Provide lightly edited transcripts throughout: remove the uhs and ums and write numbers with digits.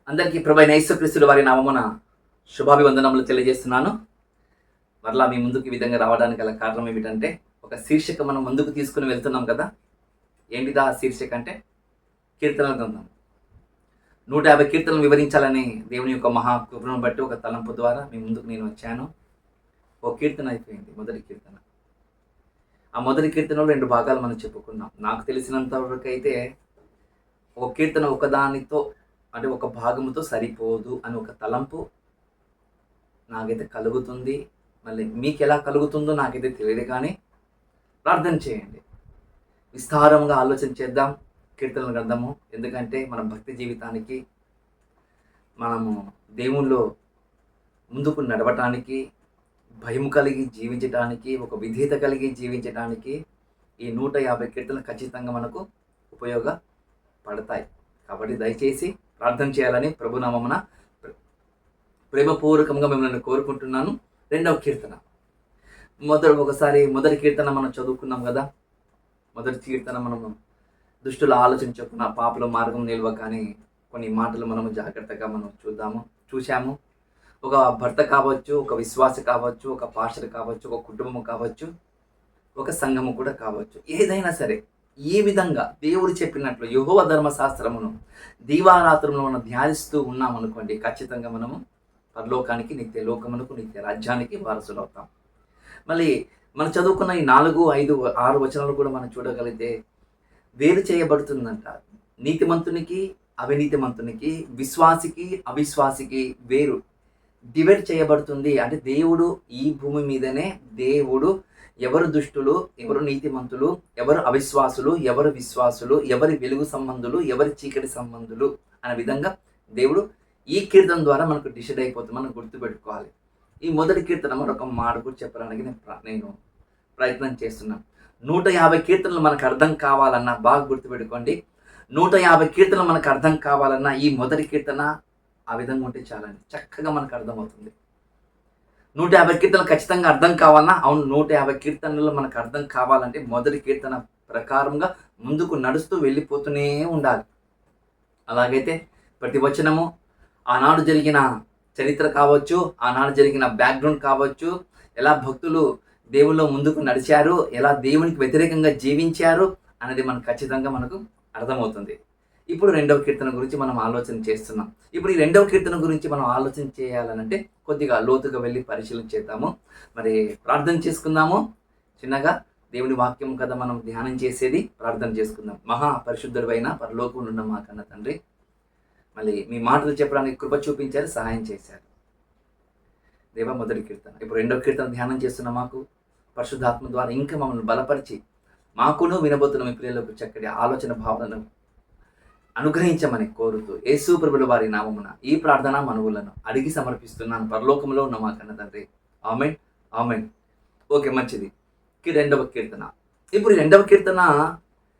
అందరికీ ప్రభువైన యేసుక్రీస్తు వారి నామమున శుభాభివందనములు తెలియజేస్తున్నాను. మరలా మీ ముందుకు ఈ విధంగా రావడానికి గల కారణం ఏమిటంటే, ఒక శీర్షిక మనం ముందుకు తీసుకుని వెళ్తున్నాం కదా. ఏంటిదా ఆ శీర్షిక అంటే కీర్తనల గ్రంథం. 150 కీర్తనలు వివరించాలని దేవుని యొక్క మహాకృపను బట్టి ఒక తలంపు ద్వారా మీ ముందుకు నేను వచ్చాను. ఒక కీర్తన అయిపోయింది, మొదటి కీర్తన. ఆ మొదటి కీర్తనలో 2 భాగాలు మనం చెప్పుకున్నాం. నాకు తెలిసినంత వరకు అయితే ఒక కీర్తన ఒకదానితో అంటే ఒక భాగముతో సరిపోదు అని ఒక తలంపు నాకైతే కలుగుతుంది. మళ్ళీ మీకు ఎలా కలుగుతుందో నాకైతే తెలియదు, కానీ ప్రార్థన చేయండి, విస్తారంగా ఆలోచన చేద్దాం కీర్తనల గ్రంథము. ఎందుకంటే మన భక్తి జీవితానికి, మనము దేవుల్లో ముందుకు నడవటానికి, భయం కలిగి జీవించటానికి, ఒక విధేయత కలిగి జీవించటానికి ఈ 150 కీర్తనలు ఖచ్చితంగా మనకు ఉపయోగపడతాయి. కాబట్టి దయచేసి ప్రార్థన చేయాలని ప్రభునామమున ప్రేమపూర్వకంగా మిమ్మల్ని కోరుకుంటున్నాను. 2వ కీర్తన, మొదటి కీర్తన మనం చదువుకున్నాం కదా. మొదటి కీర్తన మనము దుష్టుల ఆలోచన చొప్పున పాపల మార్గం నిల్వ కానీ కొన్ని మాటలు మనము జాగ్రత్తగా మనం చూశాము. ఒక భర్త కావచ్చు, ఒక విశ్వాస కావచ్చు, ఒక పాస్టర్ కావచ్చు, ఒక కుటుంబం కావచ్చు, ఒక సంఘము కూడా కావచ్చు, ఏదైనా సరే ఈ విధంగా దేవుడు చెప్పినట్లు యెహోవా ధర్మశాస్త్రమును దీవారాత్రంలో మనం ధ్యానిస్తూ ఉన్నామనుకోండి, ఖచ్చితంగా మనము పరలోకానికి, నిత్య లోకమునకు, నిత్య రాజ్యానికి వారసులు అవుతాం. మళ్ళీ మనం చదువుకున్న ఈ 4, 5, 6 వచనాలు కూడా మనం చూడగలిగితే వేరు చేయబడుతుందంట. నీతిమంతునికి, అవినీతిమంతునికి, విశ్వాసికి, అవిశ్వాసికి వేరు డివైడ్ చేయబడుతుంది. అంటే దేవుడు ఈ భూమి మీదనే దేవుడు ఎవరు దుష్టులు, ఎవరు నీతిమంతులు, ఎవరు అవిశ్వాసులు, ఎవరు విశ్వాసులు, ఎవరి వెలుగు సంబంధులు, ఎవరి చీకటి సంబంధులు అనే విధంగా దేవుడు ఈ కీర్తన ద్వారా మనకు డిసైడ్ అయిపోతుంది. మనం గుర్తుపెట్టుకోవాలి. ఈ మొదటి కీర్తన మరొక మాట కూడా చెప్పడానికి నేను ప్రయత్నం చేస్తున్నాను. 150 కీర్తనలు మనకు అర్థం కావాలన్నా, బాగా గుర్తుపెట్టుకోండి, 150 కీర్తనలు మనకు అర్థం కావాలన్నా ఈ మొదటి కీర్తన ఆ విధంగా ఉంటే చాలండి, చక్కగా మనకు అర్థమవుతుంది. 150 కీర్తనలు ఖచ్చితంగా అర్థం కావాలన్నా, అవును 150 కీర్తనలు మనకు అర్థం కావాలంటే మొదటి కీర్తన ప్రకారంగా ముందుకు నడుస్తూ వెళ్ళిపోతూనే ఉండాలి. అలాగైతే ప్రతి వచనము ఆనాడు జరిగిన చరిత్ర కావచ్చు, ఆనాడు జరిగిన బ్యాక్గ్రౌండ్ కావచ్చు, ఎలా భక్తులు దేవుల్లో ముందుకు నడిచారు, ఎలా దేవునికి వ్యతిరేకంగా జీవించారు అనేది మనకు ఖచ్చితంగా మనకు అర్థమవుతుంది. ఇప్పుడు 2వ కీర్తన గురించి మనం ఆలోచన చేస్తున్నాం. ఇప్పుడు ఈ 2వ కీర్తన గురించి మనం ఆలోచన చేయాలనంటే కొద్దిగా లోతుగా వెళ్ళి పరిశీలన చేద్దాము. మరి ప్రార్థన చేసుకుందాము. చిన్నగా దేవుని వాక్యం కదా మనం ధ్యానం చేసేది, ప్రార్థన చేసుకుందాం. మహా పరిశుద్ధుడైన పరలోకములో ఉన్న మా కన్న తండ్రి, మళ్ళీ మీ మాటలు చెప్పడానికి కృప చూపించారు, సహాయం చేశారు దేవా. మొదటి కీర్తన, ఇప్పుడు 2వ కీర్తన ధ్యానం చేస్తున్న మాకు పరిశుద్ధాత్మ ద్వారా ఇంకా మమ్మల్ని బలపరిచి మాకును వినబోతున్న మీ ప్రియులకు చక్కటి ఆలోచన భావనను అనుగ్రహించమని కోరుతూ యేసు ప్రభుల వారి నామమున ఈ ప్రార్థన మనవులను అడిగి సమర్పిస్తున్నాను పరలోకంలో ఉన్న మా కన్న తండ్రి. Amen, amen. ఓకే, మంచిది. 2వ కీర్తన. ఇప్పుడు ఈ 2వ కీర్తన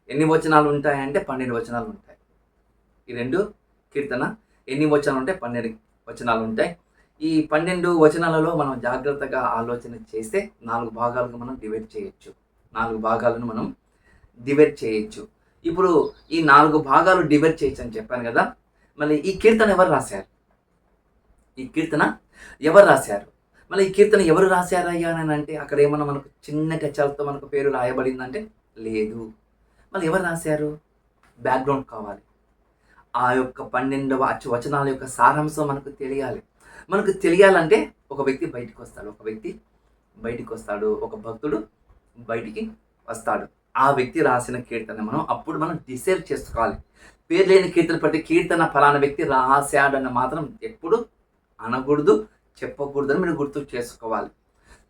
ఎన్ని వచనాలు ఉంటాయంటే 12 వచనాలు ఉంటాయి. ఈ 2 కీర్తన ఎన్ని వచనాలు ఉంటాయి? 12 వచనాలు ఉంటాయి. ఈ 12 వచనాలలో మనం జాగ్రత్తగా ఆలోచన చేస్తే 4 భాగాలుగా మనం డివైడ్ చేయొచ్చు. 4 భాగాలను మనం డివైడ్ చేయొచ్చు. ఇప్పుడు ఈ 4 భాగాలు డివైడ్ చేయొచ్చు అని చెప్పాను కదా. మళ్ళీ ఈ కీర్తన ఎవరు రాశారు? ఈ కీర్తన ఎవరు రాశారు? మళ్ళీ ఈ కీర్తన ఎవరు రాశారయ్యా అని అంటే అక్కడ ఏమన్నా మనకు చిన్న టచ్లతో మనకు పేరు రాయబడిందంటే లేదు. మళ్ళీ ఎవరు రాశారు? బ్యాక్గ్రౌండ్ కావాలి. ఆ యొక్క 12 వచనాల యొక్క సారాంశం మనకు తెలియాలి. మనకు తెలియాలంటే ఒక వ్యక్తి బయటికి వస్తాడు, ఒక భక్తుడు బయటికి వస్తాడు. ఆ వ్యక్తి రాసిన కీర్తన అప్పుడు మనం డిసైడ్ చేసుకోవాలి. పేరు లేని కీర్తన ప్రతి కీర్తన ఫలానా వ్యక్తి రాశాడని మాత్రం ఎప్పుడు అనకూడదు, చెప్పకూడదని మీరు గుర్తు చేసుకోవాలి.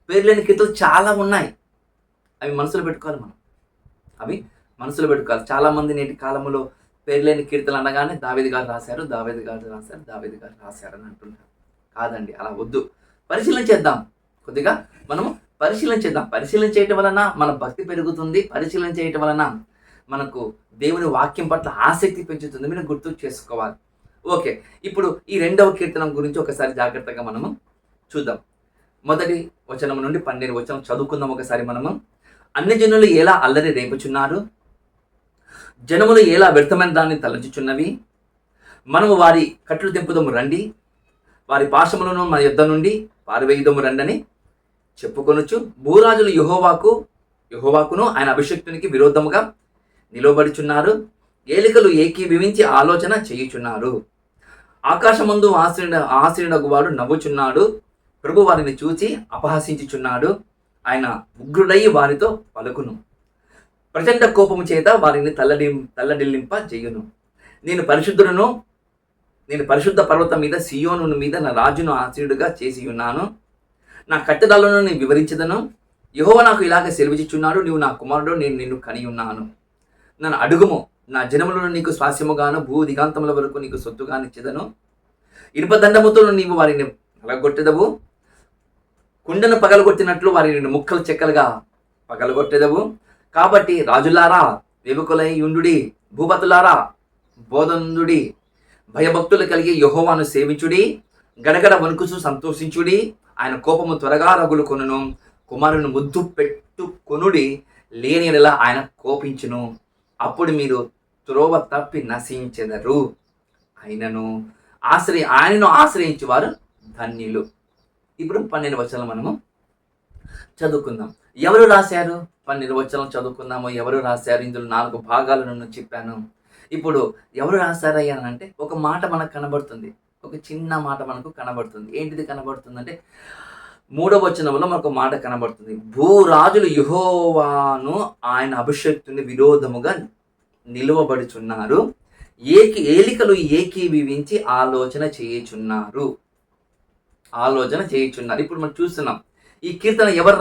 పేరు లేని కీర్తనలు చాలా ఉన్నాయి, అవి మనసులో పెట్టుకోవాలి. అవి మనసులో పెట్టుకోవాలి. చాలామంది నేటి కాలంలో పేరు లేని కీర్తనలు అనగానే దావీదు గారు రాశారు అని అంటుంటారు. కాదండి, అలా వద్దు. పరిశీలన చేద్దాం, కొద్దిగా మనము పరిశీలన చేద్దాం. పరిశీలన చేయటం వలన మన భక్తి పెరుగుతుంది. పరిశీలన చేయటం వలన మనకు దేవుని వాక్యం పట్ల ఆసక్తి పెంచుతుంది. మీరు గుర్తు చేసుకోవాలి. ఓకే, ఇప్పుడు ఈ 2వ కీర్తన గురించి ఒకసారి జాగ్రత్తగా మనము చూద్దాం. మొదటి వచనం నుండి 12 వచనం చదువుకుందాం ఒకసారి మనము. అన్ని జనులు ఎలా అల్లరి రేపుచున్నారు, జనములు ఎలా వ్యర్థమైన దాన్ని తలంచుచున్నవి, మనము వారి కట్లు తెంపుదము రండి, వారి పాశములను మన యుద్ధ నుండి పారవేయుదము రండని చెప్పుకొనొచ్చు. భూరాజులు యెహోవాకును ఆయన అభిషక్తునికి విరోధముగా నిలవబడుచున్నారు. ఏలికలు ఏకీభవించి ఆలోచన చేయుచున్నారు. ఆకాశమందు ఆశ్రయుడగువాడు నవ్వుచున్నాడు. ప్రభు వారిని చూచి అపహసించుచున్నాడు. ఆయన ఉగ్రుడై వారితో పలుకును. ప్రచండ కోపము చేత వారిని తల్లడిల్లింప చేయును. నేను పరిశుద్ధ పర్వతం మీద సియోను మీద నా రాజును ఆశ్రయుడుగా చేసి ఉన్నాను. నా కట్టడాలను నేను వివరించదను. యెహోవా నాకు ఇలాగ సెలవిచ్చుచున్నాడు, నీవు నా కుమారుడు, నేను నిన్ను కని ఉన్నాను. నన్ను అడుగుము, నా జనములను నీకు స్వాస్యముగాను భూ దిగాంతముల వరకు నీకు సొత్తుగానిచ్చెదను. ఇనుపదండముతో నీవు వారిని పగలగొట్టెదవు. కుండను పగలగొట్టినట్లు వారిని ముక్కలు చెక్కలుగా పగలగొట్టెదవు. కాబట్టి రాజులారా వేవుకులై యుండుడి, భూపతులారా బోధనుడి, భయభక్తులు కలిగి యెహోవాను సేవించుడి, గడగడ వణుకుచు సంతోషించుడి. ఆయన కోపము త్వరగా రగులుకొనును. కుమారుని ముద్దు పెట్టుకొనుడి, లేని యెడల ఆయన కోపించును. అప్పుడు మీరు త్రోవ తప్పి నశించెదరు. ఆయనను ఆశ్రయించు వారు ధన్యులు. ఇప్పుడు 12 వచనాలు మనము చదువుకుందాం. ఎవరు రాశారు? 12 వచనాలు చదువుకుందాము. ఎవరు రాశారు? ఇందులో 4 భాగాలను చెప్పాను. ఇప్పుడు ఎవరు రాశారయ్యా అంటే ఒక మాట మనకు కనబడుతుంది, ఒక చిన్న మాట మనకు కనబడుతుంది. ఏంటిది కనబడుతుందంటే 3వ వచనంలో మనకు మాట కనబడుతుంది. భూరాజులు యెహోవాను ఆయన అభిషక్తుని విరోధముగా నిలువబడుచున్నారు. ఏలికలు ఏకీభవించి ఆలోచన చేయుచున్నారు. ఇప్పుడు మనం చూస్తున్నాం ఈ కీర్తన ఎవరు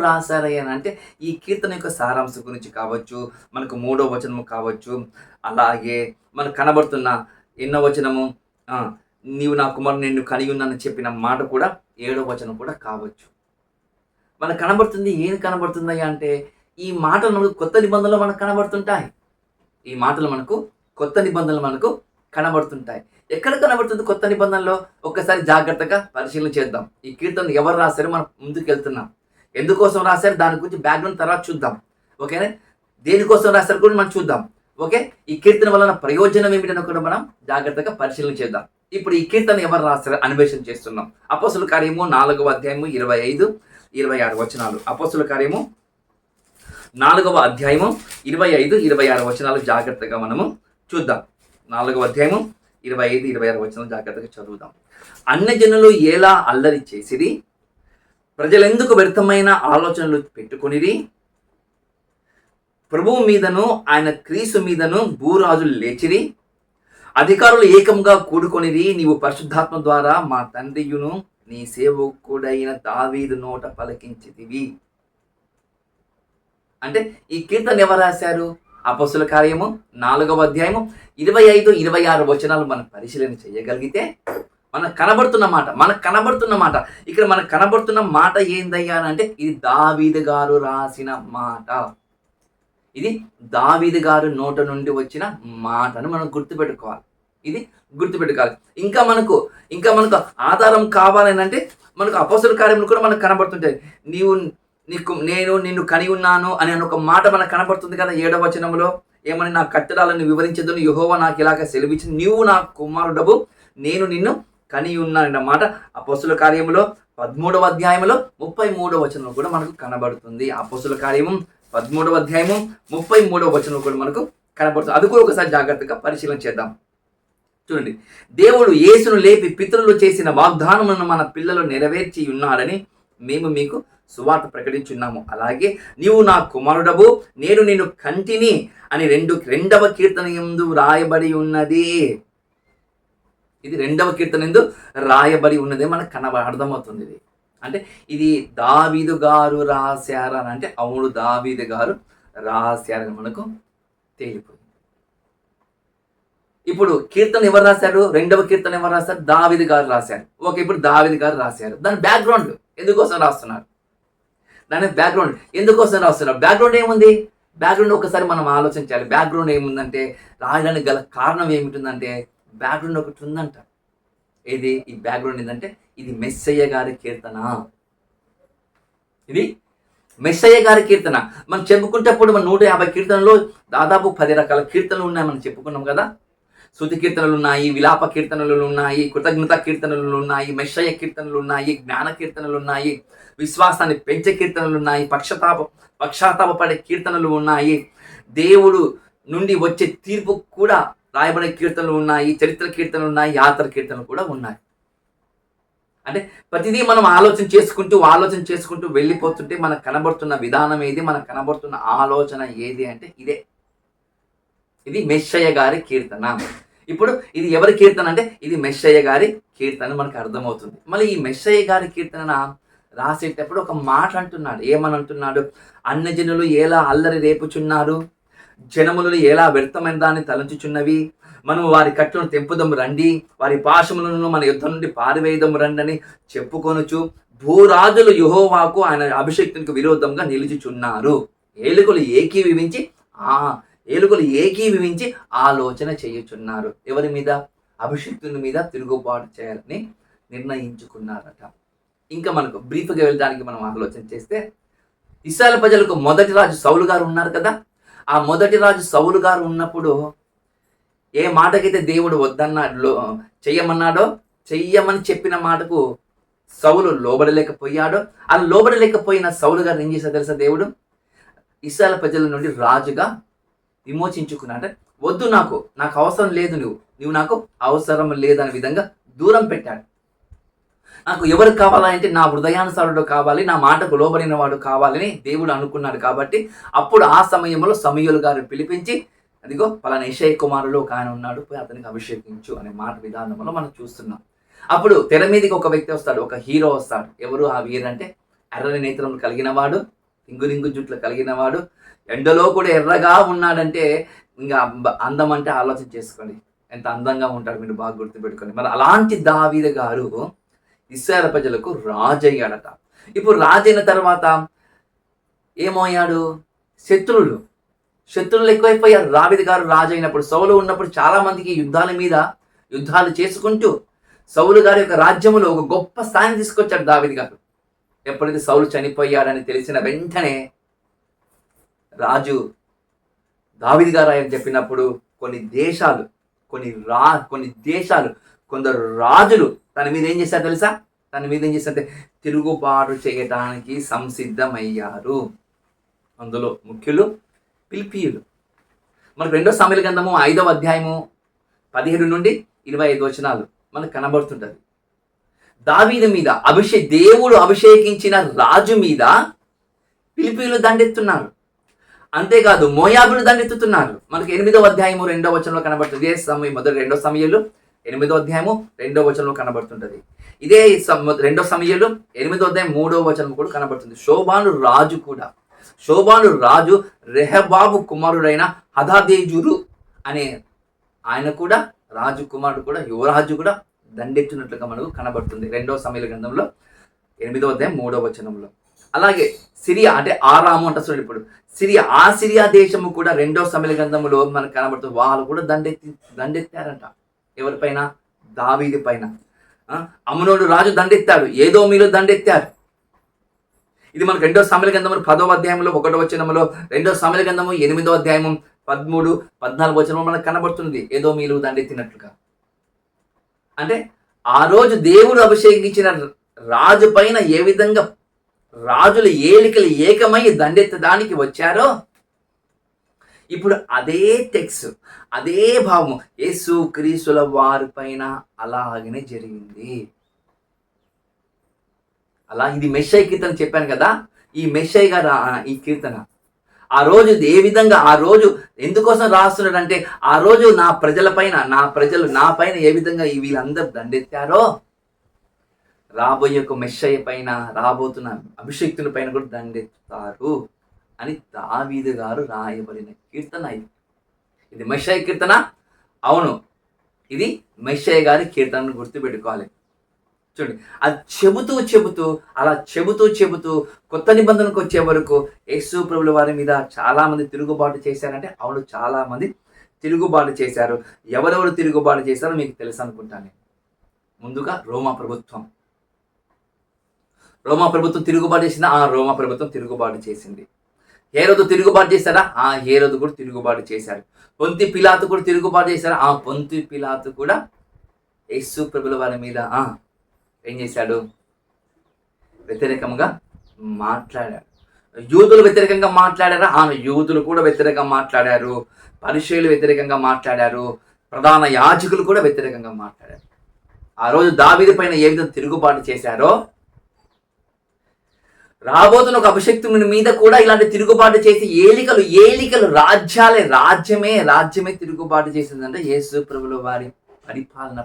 రాశారని అంటే ఈ కీర్తన యొక్క సారాంశం గురించి కావచ్చు, మనకు 3వ వచనము కావచ్చు, అలాగే మనకు కనబడుతున్న ఎన్నో వచనము నీవు నా కుమారుడు నిన్ను కని ఉన్నానని చెప్పిన మాట కూడా 7వ వచనం కూడా కావచ్చు. మనకు కనబడుతుంది. ఏం కనబడుతుందయ్యా అంటే ఈ మాటలు మనకు కొత్త నిబంధనలు మనకు కనబడుతుంటాయి. ఎక్కడ కనబడుతుంది కొత్త నిబంధనలో? ఒక్కసారి జాగ్రత్తగా పరిశీలన చేద్దాం. ఈ కీర్తన ఎవరు రాశారో మనం ముందుకు వెళ్తున్నాం. ఎందుకోసం రాశారు దాని గురించి బ్యాక్గ్రౌండ్ తర్వాత చూద్దాం. ఓకేనా? దేనికోసం రాశారు కూడా మనం చూద్దాం. ఓకే, ఈ కీర్తన వలన ప్రయోజనం ఏమిటని కూడా మనం జాగ్రత్తగా పరిశీలన చేద్దాం. ఇప్పుడు ఈ కీర్తన ఎవరు రాశారు అన్వేషణ చేస్తున్నాం. అపోస్తుల కార్యము 4వ అధ్యాయము 25-26 వచనాలు. అపోస్తుల కార్యము 4వ అధ్యాయము 25-26 వచనాలు జాగ్రత్తగా మనము చూద్దాం. 4వ అధ్యాయము 25-26 వచనాలు జాగ్రత్తగా చదువుదాం. అన్యజనులు ఎలా అల్లరి చేసిరి, ప్రజలెందుకు వ్యర్థమైన ఆలోచనలు పెట్టుకొనిరి. ప్రభువు మీదను ఆయన క్రీస్తు మీదను భూరాజులు లేచిరి, అధికారులు ఏకంగా కూడుకొనిరి. నీవు పరిశుద్ధాత్మ ద్వారా మా తండ్రియును నీ సేవకుడైన దావీదు నోట పలికించితివి. అంటే ఈ కీర్తన ఎవరు రాశారు? అపోస్తుల కార్యము 4వ అధ్యాయము 25-26 వచనాలు మనం పరిశీలన చేయగలిగితే మనకు కనబడుతున్న మాట ఇక్కడ మనకు కనబడుతున్న మాట ఏందయ్యా అంటే ఇది దావీదు గారు రాసిన మాట. ఇది దావీదు గారు నోట నుండి వచ్చిన మాటను మనం గుర్తుపెట్టుకోవాలి. ఇంకా మనకు ఆధారం కావాలని అంటే మనకు అపోస్తుల కార్యములు కూడా మనకు కనబడుతుంటాయి. నేను నిన్ను కని ఉన్నాను అని ఒక మాట మనకు కనబడుతుంది కదా 7వ వచనంలో. ఏమని? నా కట్టడాలను వివరించదును, యెహోవా నాకు ఇలాగ సెలవిచ్చింది, నీవు నా కుమారుడవు, నేను నిన్ను కని ఉన్నానన్న మాట అపోస్తుల కార్యములో 13వ అధ్యాయంలో 33వ వచనంలో కూడా మనకు కనబడుతుంది. అపోస్తుల కార్యము 13వ అధ్యాయము 33వ వచనంలో కూడా మనకు కనబడుతుంది. అది కూడా ఒకసారి జాగ్రత్తగా పరిశీలన చేద్దాం. చూడండి, దేవుడు యేసును లేపి పితరులు చేసిన వాగ్దానములను మన పిల్లలు నెరవేర్చి ఉన్నాడని మేము మీకు సువార్త ప్రకటించున్నాము. అలాగే నీవు నా కుమారుడవు, నేను నిన్ను కంటిని అని 2వ కీర్తన యందు రాయబడి ఉన్నది. ఇది 2వ కీర్తన యందు రాయబడి ఉన్నది మనకు అర్థమవుతుంది. ఇది అంటే ఇది దావీదు గారు రాశారని అంటే అవును దావీదు గారు రాశారని మనకు తేలిపోయింది. ఇప్పుడు కీర్తన ఎవరు రాశారు? 2వ కీర్తన ఎవరు రాశారు? దావీదు గారు రాశారు. ఓకే, ఇప్పుడు దావీదు గారు రాశారు. దాని బ్యాక్గ్రౌండ్ ఎందుకోసం రాస్తున్నారు? బ్యాక్గ్రౌండ్ ఏముంది? బ్యాక్గ్రౌండ్ ఒకసారి మనం ఆలోచించాలి. బ్యాక్గ్రౌండ్ ఏముందంటే రాయడానికి గల కారణం ఏమిటిందంటే బ్యాక్గ్రౌండ్ ఒకటి ఉందంట. ఇది ఈ బ్యాక్గ్రౌండ్ ఏంటంటే ఇది మెస్సయ్య గారి కీర్తన. ఇది మెస్సయ్య గారి కీర్తన. మనం చెప్పుకుంటప్పుడు మన 150 కీర్తనలో దాదాపు 10 రకాల కీర్తనలు ఉన్నాయి మనం చెప్పుకున్నాం కదా. స్తుతి కీర్తనలు ఉన్నాయి, విలాప కీర్తనలు ఉన్నాయి, కృతజ్ఞత కీర్తనలు ఉన్నాయి, మెషయ కీర్తనలు ఉన్నాయి, జ్ఞాన కీర్తనలు ఉన్నాయి, విశ్వాసాన్ని పెంచే కీర్తనలు ఉన్నాయి, పశ్చాత్తాపపడే కీర్తనలు ఉన్నాయి, దేవుడు నుండి వచ్చే తీర్పు కూడా రాయబడే కీర్తనలు ఉన్నాయి, చరిత్ర కీర్తనలు ఉన్నాయి, యాత్ర కీర్తనలు కూడా ఉన్నాయి. అంటే ప్రతిదీ మనం ఆలోచన చేసుకుంటూ వెళ్ళిపోతుంటే మనకు కనబడుతున్న విధానం ఏది, మనకు కనబడుతున్న ఆలోచన ఏది అంటే ఇది మెస్సయ్య గారి కీర్తన. ఇప్పుడు ఇది ఎవరి కీర్తన అంటే ఇది మెస్సయ్య గారి కీర్తన మనకు అర్థమవుతుంది. మళ్ళీ ఈ మెస్సయ్య గారి కీర్తన రాసేటప్పుడు ఒక మాట అంటున్నాడు. ఏమని అంటున్నాడు? అన్యజనులు ఎలా అల్లరి రేపుచున్నారు, జనములు ఎలా వ్యర్థమైన దాన్ని తలంచుచున్నవి, మనం వారి కట్లను తెంపుదము రండి, వారి పాశములను మన యుద్ధం నుండి పారివేయదము రండి అని చెప్పుకొనుచు భూరాజులు యెహోవాకు ఆయన అభిషేక్తునికి విరోధంగా నిలుచుచున్నారు. ఏలుగులు ఏకీవించి ఆలోచన చేయుచున్నారు. ఎవరి మీద? అభిషేక్తుని మీద తిరుగుబాటు చేయాలని నిర్ణయించుకున్నారట. ఇంకా మనకు బ్రీఫ్గా వెళ్ళడానికి మనం ఆలోచన చేస్తే, ఇశ్రాయేలు ప్రజలకు మొదటి రాజు సౌలు గారు ఉన్నారు కదా. ఆ మొదటి రాజు సౌలు గారు ఉన్నప్పుడు ఏ మాటకైతే దేవుడు వద్దన్నాడు, చెయ్యమని చెప్పిన మాటకు సౌలు లోబడలేకపోయాడో, ఆ లోబడలేకపోయిన సౌలు గారు ఏం చేశారు తెలుసా? దేవుడు ఇశ్రాయేలు ప్రజల నుండి రాజుగా విమోచించుకున్నా. అంటే వద్దు, నాకు అవసరం లేదు, నువ్వు నాకు అవసరం లేదనే విధంగా దూరం పెట్టాడు. నాకు ఎవరు కావాలంటే నా హృదయానుసారుడు కావాలి, నా మాటకు లోబడిన వాడు కావాలని దేవుడు అనుకున్నాడు. కాబట్టి అప్పుడు ఆ సమయంలో సమూయేలు గారు పిలిపించి, అదిగో పలానా యెషయా కుమారులు ఒక ఆయన ఉన్నాడు, పోయి అతనికి అభిషేకించు అనే మాట విధానంలో మనం చూస్తున్నాం. అప్పుడు తెర మీదకి ఒక వ్యక్తి వస్తాడు, ఒక హీరో వస్తాడు. ఎవరు ఆ వీరు అంటే, ఎర్రని నేత్రములు కలిగిన వాడు, రింగు జుట్లు కలిగిన వాడు, ఎండలో కూడా ఎర్రగా ఉన్నాడంటే ఇంకా అందం అంటే ఆలోచన చేసుకోండి, ఎంత అందంగా ఉంటాడు, మీరు బాగా గుర్తుపెట్టుకోండి. మరి అలాంటి దావీదు గారు ఇశ్రాయేలు ప్రజలకు రాజు అయ్యాడట. ఇప్పుడు రాజు అయిన తర్వాత ఏమయ్యాడు? శత్రువులు ఎక్కువైపోయారు. దావీదు గారు రాజు అయినప్పుడు, సౌలు ఉన్నప్పుడు చాలా మందికి యుద్ధాలు చేసుకుంటూ సౌలు గారి యొక్క రాజ్యములో ఒక గొప్ప స్థానం తీసుకొచ్చాడు దావీదు గారు. ఎప్పుడైతే సౌలు చనిపోయాడని తెలిసిన వెంటనే రాజు దావీదు గారు ఆయన చెప్పినప్పుడు కొన్ని దేశాలు కొందరు రాజులు తన మీద ఏం చేశారు తెలుసా? తిరుగుబాటు చేయడానికి సంసిద్ధమయ్యారు. అందులో ముఖ్యులు ఫిలిష్తీయులు. మనకు 2 సమూయేలు గ్రంథము 5వ అధ్యాయము 17 నుండి 25 వచనాలు మనకు కనబడుతుంటది. దావీదు మీద దేవుడు అభిషేకించిన రాజు మీద ఫిలిష్తీయులు దండెత్తున్నారు. అంతేకాదు మోయాబులు దండెత్తుతున్నారు. మనకి 8వ అధ్యాయము 2వ వచనంలో కనబడుతుంది. ఇదే సమయం 2 సమూయేలు 8వ అధ్యాయము 2వ వచనంలో కనబడుతుంటది. ఇదే 2 సమూయేలు 8వ అధ్యాయం 3వ వచనం కూడా కనబడుతుంది. శోబాను రాజు రెహబాబు కుమారుడైన హదాదేజురు అనే ఆయన కూడా రాజు కుమారుడు కూడా యువరాజు కూడా దండెత్తినట్లుగా మనకు కనబడుతుంది 2వ సమూయేలు గ్రంథంలో 8వ అధ్యాయం 3వ వచనంలో. అలాగే సిరియా అంటే ఆరాము అంట చూడండి. ఇప్పుడు సిరియా దేశము కూడా 2వ సమూయేలు గ్రంథంలో మనకు కనబడుతుంది. వాళ్ళు కూడా దండెత్తారంట. ఎవరిపైన? దావీదు పైన. అమ్నోను రాజు దండెత్తాడు, ఏదోమీలు దండెత్తారు. ఇది మనకు 2వ సమూయేలు గ్రంథము 10వ అధ్యాయంలో 1వ వచనంలో, 2వ సమూయేలు గ్రంథము 8వ అధ్యాయము 13, 14 వచనంలో మనకు కనబడుతుంది ఏదోమీలు దండెత్తినట్లుగా. అంటే ఆ రోజు దేవుడు అభిషేకించిన రాజు పైన ఏ విధంగా రాజుల ఏలికలు ఏకమై దండెత్తడానికి వచ్చారో, ఇప్పుడు అదే టెక్స్ట్, అదే భావము యేసు క్రీస్తుల వారి పైన అలాగనే జరిగింది. అలా ఇది మెస్సయ్య కీర్తన చెప్పాను కదా. ఈ మెస్సయ్య గారు ఈ కీర్తన ఆ రోజు ఏ విధంగా, ఆ రోజు ఎందుకోసం రాస్తున్నాడంటే, ఆ రోజు నా ప్రజలు నా పైన ఏ విధంగా వీళ్ళందరూ దండెత్తారో, రాబోయే ఒక మెస్సయ్య పైన, రాబోతున్న అభిషేక్తుని పైన కూడా దండెత్తారు అని దావీదు గారు రాయబడిన కీర్తన ఇది మెస్సయ్య కీర్తన. అవును, ఇది మెస్సయ్య గారి కీర్తనను గుర్తుపెట్టుకోవాలి. చూడండి, అది చెబుతూ కొత్త నిబంధనకు వచ్చే వరకు యేసు ప్రభుల వారి మీద చాలా మంది తిరుగుబాటు చేశారంటే, అవును, చాలా మంది తిరుగుబాటు చేశారు. ఎవరెవరు తిరుగుబాటు చేశారో మీకు తెలుసు అనుకుంటాను. ముందుగా రోమా ప్రభుత్వం తిరుగుబాటు చేసింది. రోమా ప్రభుత్వం తిరుగుబాటు చేసింది. హేరోదు తిరుగుబాటు చేశారా? హేరోదు కూడా తిరుగుబాటు చేశాడు. పొంతి పిలాతు కూడా తిరుగుబాటు చేశారా? పొంతి పిలాతు కూడా యేసు ప్రభుల వారి మీద ఏం చేశాడు? వ్యతిరేకంగా మాట్లాడాడు. యూదులు వ్యతిరేకంగా మాట్లాడారా? యూదులు కూడా వ్యతిరేకంగా మాట్లాడారు. పరిసయ్యులు వ్యతిరేకంగా మాట్లాడారు. ప్రధాన యాజకులు కూడా వ్యతిరేకంగా మాట్లాడారు. ఆ రోజు దావీదు పైన ఏ విధంగా తిరుగుబాటు చేశారో, రాబోతున్న ఒక అభిషక్తుని మీద కూడా ఇలాంటి తిరుగుబాటు చేసి ఏలికలు రాజ్యమే తిరుగుబాటు చేసిందంటే యేసు ప్రభుల వారి పరిపాలన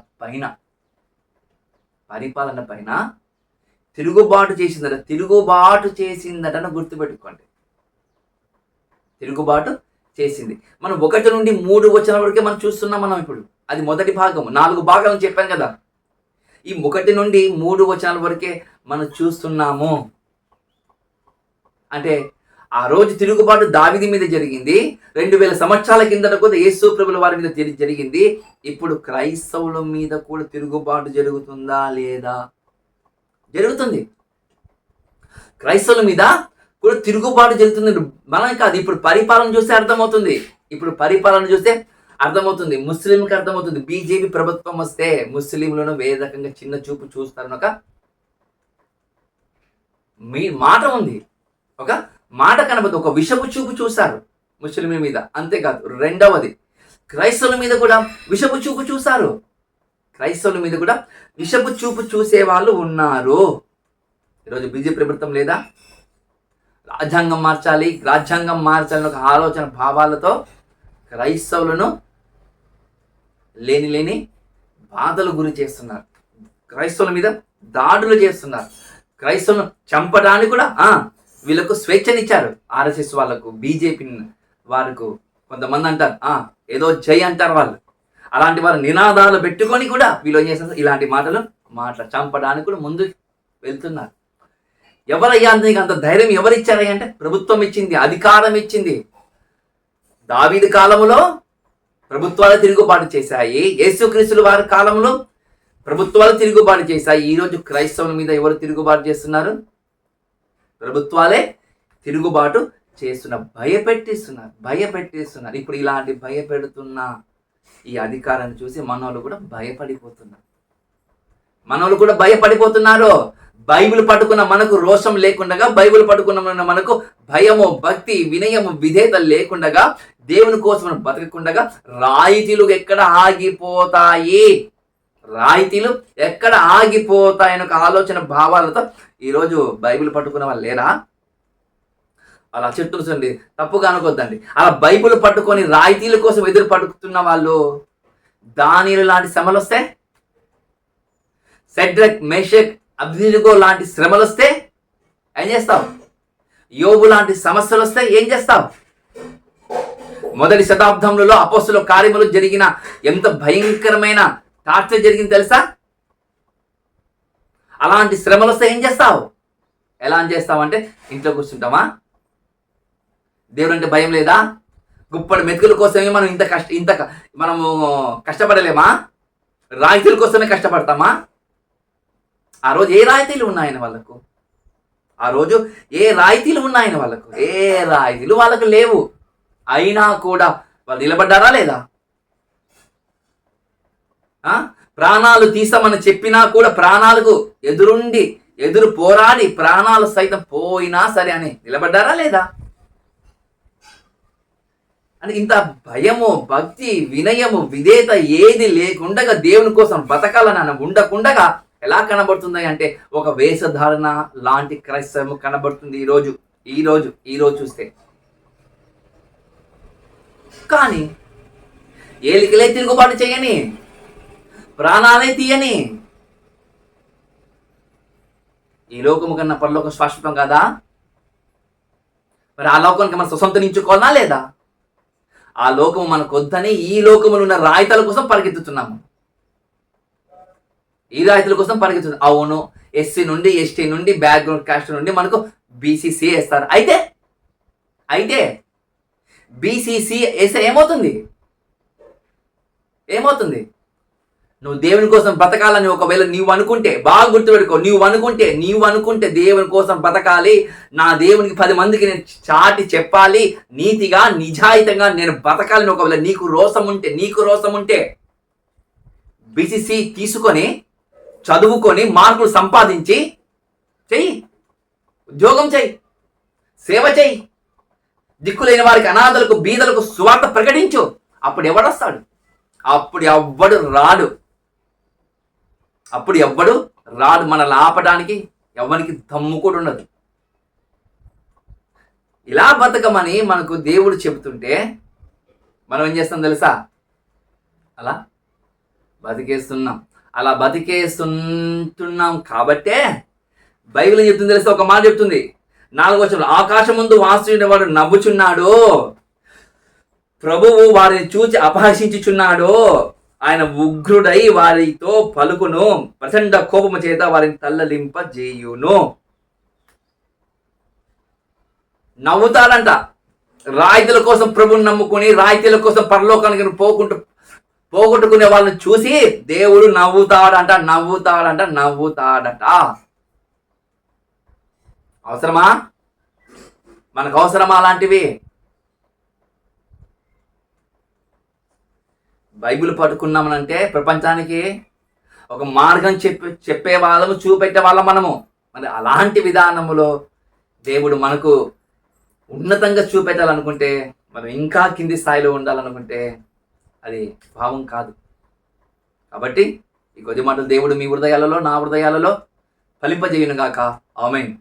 పైన తిరుగుబాటు చేసిందట గుర్తుపెట్టుకోండి. తిరుగుబాటు చేసింది. మనం 1 నుండి 3 వచనాల వరకే మనం చూస్తున్నాం. మనం ఇప్పుడు అది మొదటి భాగం. 4 భాగాలను చెప్పాను కదా. ఈ 1 నుండి 3 వచనాల వరకే మనం చూస్తున్నాము. అంటే ఆ రోజు తిరుగుబాటు దావీదు మీద జరిగింది. 2000 సంవత్సరాల కిందట కూడా యేసు ప్రభుల వారి మీద జరిగింది. ఇప్పుడు క్రైస్తవుల మీద కూడా తిరుగుబాటు జరుగుతుందా లేదా? జరుగుతుంది. క్రైస్తవుల మీద కూడా తిరుగుబాటు జరుగుతుంది. మనం కాదు, ఇప్పుడు పరిపాలన చూస్తే అర్థమవుతుంది. ముస్లింకి అర్థమవుతుంది. బీజేపీ ప్రభుత్వం వస్తే ముస్లింలను వేదకంగా చిన్న చూపు చూస్తారని ఒక మాట ఉంది. ఒక మాట కనబడుతుంది. ఒక విషపు చూపు చూశారు ముస్లింల మీద. అంతేకాదు, రెండవది క్రైస్తవుల మీద కూడా విషపు చూపు చూశారు. క్రైస్తవుల మీద కూడా విషపు చూపు చూసే వాళ్ళు ఉన్నారు. ఈరోజు బీజేపీ ప్రభుత్వం లేదా? రాజ్యాంగం మార్చాలని ఒక ఆలోచన భావాలతో క్రైస్తవులను లేని బాధలు గురి చేస్తున్నారు. క్రైస్తవుల మీద దాడులు చేస్తున్నారు. క్రైస్తవులను చంపడానికి కూడా వీళ్ళకు స్వేచ్ఛనిచ్చారు. ఆర్ఎస్ఎస్ వాళ్ళకు, బీజేపీ వారికి కొంతమంది అంటారు ఏదో జై అంటారు వాళ్ళు. అలాంటి వారు నినాదాలు పెట్టుకొని కూడా వీళ్ళు ఏం చేస్తారు? ఇలాంటి మాటలు చంపడానికి కూడా ముందు వెళ్తున్నారు. ఎవరయ్యా నీకు అంత ధైర్యం ఎవరిచ్చారయ్యా అంటే ప్రభుత్వం ఇచ్చింది, అధికారం ఇచ్చింది. దావీదు కాలంలో ప్రభుత్వాలు తిరుగుబాటు చేశాయి. యేసుక్రీస్తుల వారి కాలంలో ప్రభుత్వాలు తిరుగుబాటు చేశాయి. ఈరోజు క్రైస్తవుల మీద ఎవరు తిరుగుబాటు చేస్తున్నారు? ప్రభుత్వాలే తిరుగుబాటు చేస్తున్నారు. భయపెట్టిస్తున్నారు. ఇప్పుడు ఇలాంటి భయపెడుతున్న ఈ అధికారాన్ని చూసి మనోళ్ళు కూడా భయపడిపోతున్నారు. బైబిల్ పట్టుకున్న మనకు రోషం లేకుండగా, బైబిల్ పట్టుకున్న మనకు భయము, భక్తి, వినయము, విధేయత లేకుండగా, దేవుని కోసం బతకకుండగా రాయితీలు ఎక్కడ ఆగిపోతాయని ఒక ఆలోచన భావాలతో ఈరోజు బైబిల్ పట్టుకున్న వాళ్ళు లేరా? అలా చెట్టులు చూడండి, తప్పుగా అనుకోద్దండి. అలా బైబిల్ పట్టుకొని రాయితీల కోసం ఎదురు పట్టుకుతున్న వాళ్ళు, దానియేలు లాంటి శ్రమలు వస్తే, షడ్రక్, మేషక్, అబ్దెనగో లాంటి శ్రమలు వస్తే ఏం చేస్తావు? యోబు లాంటి సమస్యలు వస్తే ఏం చేస్తావు? మొదటి శతాబ్దంలో అపోస్తలుల కార్యములు జరిగిన ఎంత భయంకరమైన టార్చర్ జరిగింది తెలుసా? అలాంటి శ్రమలు వస్తే ఏం చేస్తావు? ఎలా చేస్తావు అంటే ఇంట్లో కూర్చుంటామా? దేవుడు అంటే భయం లేదా? గుప్పడి మెతుకుల కోసమే మనం ఇంత మనము కష్టపడలేమా? రాయితీల కోసమే కష్టపడతామా? ఆ రోజు ఏ రాయితీలు ఉన్నాయని వాళ్ళకు? ఏ రాయితీలు వాళ్ళకు లేవు. అయినా కూడా వాళ్ళు నిలబడ్డారా లేదా? ప్రాణాలు తీసామని చెప్పినా కూడా ప్రాణాలకు ఎదురు పోరాడి ప్రాణాలు సైతం పోయినా సరే అని నిలబడ్డారా లేదా? అని ఇంత భయము, భక్తి, వినయము, విధేయత ఏది లేకుండగా దేవుని కోసం బతకాలని ఉండకుండగా ఎలా కనబడుతుంది అంటే ఒక వేషధారణ లాంటి క్రైస్తవం కనబడుతుంది ఈ రోజు చూస్తే. కానీ ఏలికలే తిరుగుబాటు చేయని, ప్రాణాలే తీయని, ఈ లోకము కన్నా పరలోకం శాశ్వతం కాదా? మరి ఆ లోకానికి మనం స్వసంతరించుకోవాలా లేదా? ఆ లోకము మనకు వద్దని ఈ లోకములో ఉన్న రాయితీల కోసం పరిగెత్తుతున్నాము. అవును, ఎస్సీ నుండి, ఎస్టీ నుండి, బ్యాక్గ్రౌండ్ కాస్ట్ నుండి మనకు బీసీసీ వేస్తారు. అయితే బీసీసీ వేస్తే ఏమవుతుంది? నువ్వు దేవుని కోసం బ్రతకాలని ఒకవేళ నీవు అనుకుంటే, బాగా గుర్తుపెట్టుకో, నీవు అనుకుంటే దేవుని కోసం బ్రతకాలి, నా దేవునికి 10 మందికి నేను చాటి చెప్పాలి, నీతిగా నిజాయితీగా నేను బ్రతకాలని ఒకవేళ నీకు రోసం ఉంటే బీసీసీ తీసుకొని చదువుకొని మార్కులు సంపాదించి చెయ్యి, ఉద్యోగం చెయ్యి, సేవ చెయ్యి, దిక్కులేని వారికి, అనాథలకు, బీదలకు సువార్త ప్రకటించు. అప్పుడు ఎవడొస్తాడు? అప్పుడు ఎవ్వడు రాడు. మనల్ని ఆపడానికి ఎవరికి దమ్ము కూడా ఉండదు. ఇలా బతకమని మనకు దేవుడు చెబుతుంటే మనం ఏం చేస్తాం తెలుసా? అలా బతికేస్తున్నాం కాబట్టే బైబిల్ ఏం చెప్తుంది తెలుసా? ఒక మాట చెప్తుంది, 4వ వచనంలో, ఆకాశం ముందు వాసుడేవాడు నవ్వుచున్నాడు, ప్రభువు వారిని చూచి అపహసించుచున్నాడు, ఆయన ఉగ్రుడై వారితో పలుకును, ప్రచండ కోపము చేత వారిని తల్లలింపజేయును. నవ్వుతాడంట. రాయితీల కోసం ప్రభుని నమ్ముకుని, రాయితీల కోసం పరలోకానికి పోగొట్టుకునే వాళ్ళని చూసి దేవుడు నవ్వుతాడట. అవసరమా? మనకు అవసరమా అలాంటివి? బైబిల్ పట్టుకున్నామనంటే ప్రపంచానికి ఒక మార్గం చెప్పే వాళ్ళము, చూపెట్టే వాళ్ళం మనము. మరి అలాంటి విధానములో దేవుడు మనకు ఉన్నతంగా చూపెట్టాలనుకుంటే, మనం ఇంకా కింది స్థాయిలో ఉండాలనుకుంటే అది భావం కాదు. కాబట్టి ఈ కొద్ది మాటలు దేవుడు మీ హృదయాలలో, నా హృదయాలలో ఫలింపజేయునుగాక. ఆమేన్.